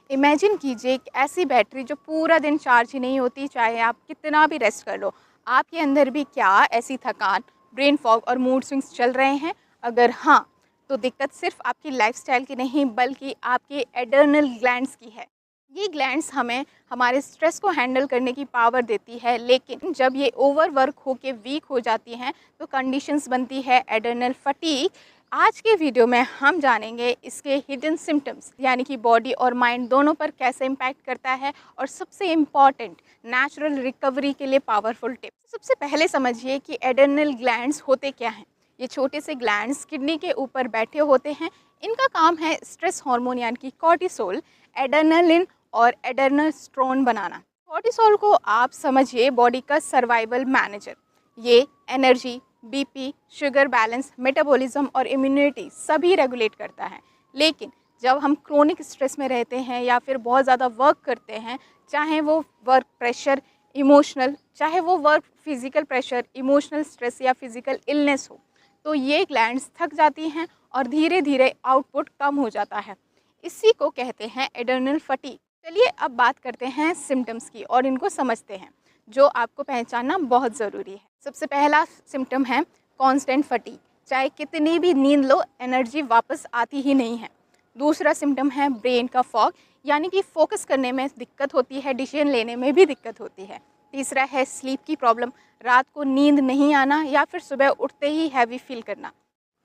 Imagine कीजिए एक ऐसी बैटरी जो पूरा दिन चार्ज ही नहीं होती, चाहे आप कितना भी रेस्ट कर लो। आपके अंदर भी क्या ऐसी थकान, ब्रेन फॉग और मूड स्विंग्स चल रहे हैं? अगर हाँ, तो दिक्कत सिर्फ आपकी लाइफस्टाइल की नहीं बल्कि आपके एडर्नल ग्लैंड्स की है। ये ग्लैंड्स हमें हमारे स्ट्रेस को हैंडल करने की पावर देती है, लेकिन जब ये ओवरवर्क होके वीक हो जाती हैं तो कंडीशंस बनती है एडर्नल फटीग। आज के वीडियो में हम जानेंगे इसके हिडन सिम्टम्स, यानी कि बॉडी और माइंड दोनों पर कैसे इम्पैक्ट करता है, और सबसे इम्पॉर्टेंट नेचुरल रिकवरी के लिए पावरफुल टिप्स। सबसे पहले समझिए कि एडर्नल ग्लैंड्स होते क्या हैं। ये छोटे से ग्लैंड्स किडनी के ऊपर बैठे होते हैं। इनका काम है स्ट्रेस हार्मोन यानी कि कॉर्टिसोल, एड्रेनालिन और एड्रेनास्ट्रोन बनाना। कॉर्टिसोल को आप समझिए बॉडी का सर्वाइवल मैनेजर। ये energy, BP, sugar balance, metabolism और इम्यूनिटी सभी रेगुलेट करता है। लेकिन जब हम क्रोनिक स्ट्रेस में रहते हैं या फिर बहुत ज़्यादा वर्क करते हैं, चाहे वो वर्क प्रेशर इमोशनल, चाहे वो work physical pressure emotional stress या फिजिकल इलनेस हो, तो ये ग्लैंड्स थक जाती हैं और धीरे धीरे आउटपुट कम हो जाता है। इसी को कहते हैं एडर्नल फटीग। चलिए अब बात करते हैं सिम्टम्स की और इनको समझते हैं, जो आपको पहचानना बहुत ज़रूरी है। सबसे पहला सिम्टम है कांस्टेंट फटीग। चाहे कितनी भी नींद लो, एनर्जी वापस आती ही नहीं है। दूसरा सिम्टम है ब्रेन का फॉग, यानी कि फोकस करने में दिक्कत होती है, डिसीजन लेने में भी दिक्कत होती है। तीसरा है स्लीप की प्रॉब्लम, रात को नींद नहीं आना या फिर सुबह उठते ही हैवी फील करना।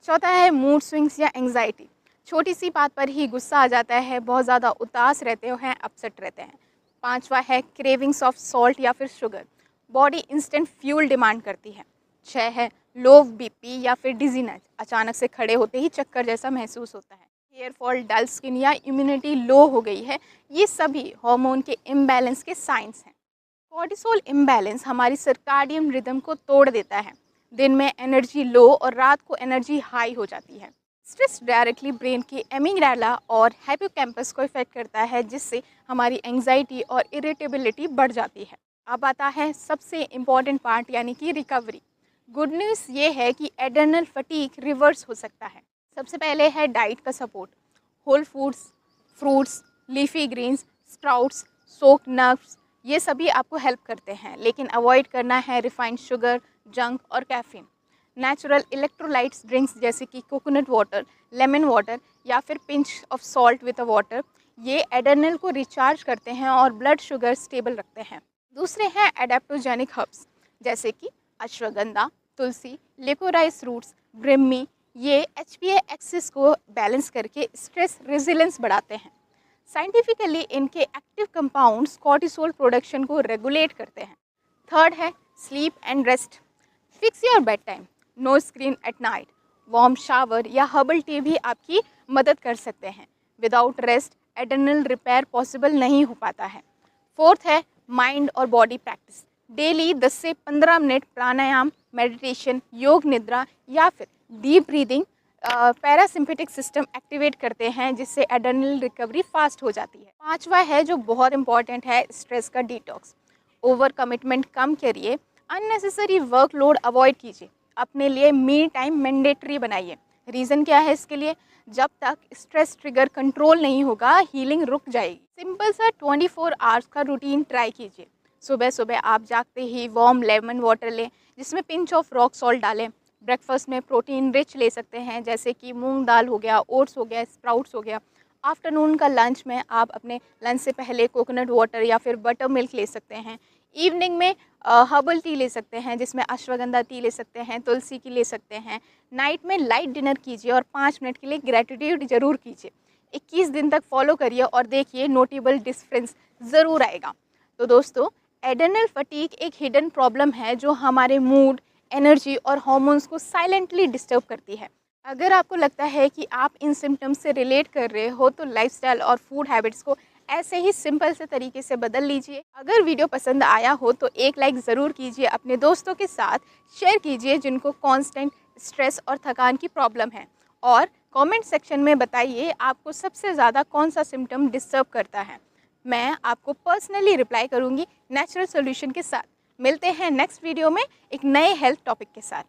चौथा है मूड स्विंग्स या एंग्जाइटी, छोटी सी बात पर ही गुस्सा आ जाता है, बहुत ज़्यादा उदास रहते हैं, अपसेट रहते हैं। पांचवा है क्रेविंग्स ऑफ सॉल्ट या फिर sugar, body instant fuel demand करती है। छः है लो बीपी या फिर डिजीनेस, अचानक से खड़े होते ही चक्कर जैसा महसूस होता है। हेयर फॉल, डल स्किन या इम्यूनिटी लो हो गई है, ये सभी हार्मोन के इम्बैलेंस के साइंस हैं। कॉर्टिसोल इम्बैलेंस हमारी सर्काडियन रिदम को तोड़ देता है। दिन में एनर्जी लो और रात को एनर्जी हाई हो जाती है। स्ट्रेस डायरेक्टली ब्रेन की एमिग्डाला और हिप्पोकैम्पस को इफेक्ट करता है, जिससे हमारी एंग्जाइटी और इरिटेबिलिटी बढ़ जाती है। अब आता है सबसे इम्पॉर्टेंट पार्ट, यानी कि रिकवरी। गुड न्यूज़ ये है कि एडर्नल फटीग रिवर्स हो सकता है। सबसे पहले है डाइट का support. Whole foods, fruits, leafy greens, sprouts, soaked nuts, ये सभी आपको हेल्प करते हैं, लेकिन अवॉइड करना है रिफाइंड शुगर, जंक और कैफीन। नेचुरल इलेक्ट्रोलाइट्स ड्रिंक्स जैसे कि कोकोनट वाटर, लेमन वाटर या फिर pinch of salt with a water, ये एडर्नल को रिचार्ज करते हैं और ब्लड शुगर स्टेबल रखते हैं। दूसरे हैं एडेप्टोजेनिक हर्ब्स जैसे कि अश्वगंधा, तुलसी, लिकोराइस रूट्स, ब्रिम्मी, ये HPA एक्सिस को बैलेंस करके स्ट्रेस रेजिलेंस बढ़ाते हैं। साइंटिफिकली इनके एक्टिव कंपाउंड्स कॉर्टिसोल प्रोडक्शन को रेगुलेट करते हैं। थर्ड है sleep and rest. Fix your bedtime, no screen at night, warm shower या हर्बल टी भी आपकी मदद कर सकते हैं। Without rest adrenal repair possible नहीं हो पाता है। फोर्थ है माइंड और बॉडी प्रैक्टिस। डेली 10 से 15 मिनट प्राणायाम, मेडिटेशन, योग निद्रा या फिर deep breathing parasympathetic system activate करते हैं, जिससे एडर्नल रिकवरी फास्ट हो जाती है। पांचवा है जो बहुत इंपॉर्टेंट है, स्ट्रेस का डिटॉक्स। ओवर कमिटमेंट कम करिए, अननेसेसरी वर्कलोड अवॉइड कीजिए, अपने लिए मी टाइम मैंडेटरी बनाइए। रीज़न क्या है इसके लिए? जब तक स्ट्रेस ट्रिगर कंट्रोल नहीं होगा, हीलिंग रुक जाएगी। सिंपल सा 24 आवर्स का रूटीन ट्राई कीजिए। सुबह सुबह आप जागते ही वार्म लेमन वाटर लें, जिसमें पिंच ऑफ रॉक सॉल्ट डालें। ब्रेकफास्ट में प्रोटीन रिच ले सकते हैं, जैसे कि मूंग दाल हो गया, ओट्स हो गया, स्प्राउट्स हो गया। आफ्टरनून का लंच में आप अपने लंच से पहले कोकोनट वाटर या फिर बटर मिल्क ले सकते हैं। इवनिंग में हर्बल टी ले सकते हैं, जिसमें अश्वगंधा टी ले सकते हैं, तुलसी की ले सकते हैं। नाइट में लाइट डिनर कीजिए और 5 मिनट के लिए ग्रेटिट्यूड ज़रूर कीजिए। 21 दिन तक फॉलो करिए और देखिए नोटेबल डिफरेंस ज़रूर आएगा। तो दोस्तों, एडर्नल फटीग एक हिडन प्रॉब्लम है जो हमारे मूड, एनर्जी और हार्मोन्स को साइलेंटली डिस्टर्ब करती है। अगर आपको लगता है कि आप इन सिम्टम्स से रिलेट कर रहे हो, तो लाइफस्टाइल और फूड हैबिट्स को ऐसे ही सिंपल से तरीके से बदल लीजिए। अगर वीडियो पसंद आया हो तो एक लाइक ज़रूर कीजिए, अपने दोस्तों के साथ शेयर कीजिए जिनको कांस्टेंट स्ट्रेस और थकान की प्रॉब्लम है, और कमेंट सेक्शन में बताइए आपको सबसे ज़्यादा कौन सा सिम्टम डिस्टर्ब करता है। मैं आपको पर्सनली रिप्लाई करूँगी नेचुरल सोल्यूशन के साथ। मिलते हैं नेक्स्ट वीडियो में एक नए हेल्थ टॉपिक के साथ।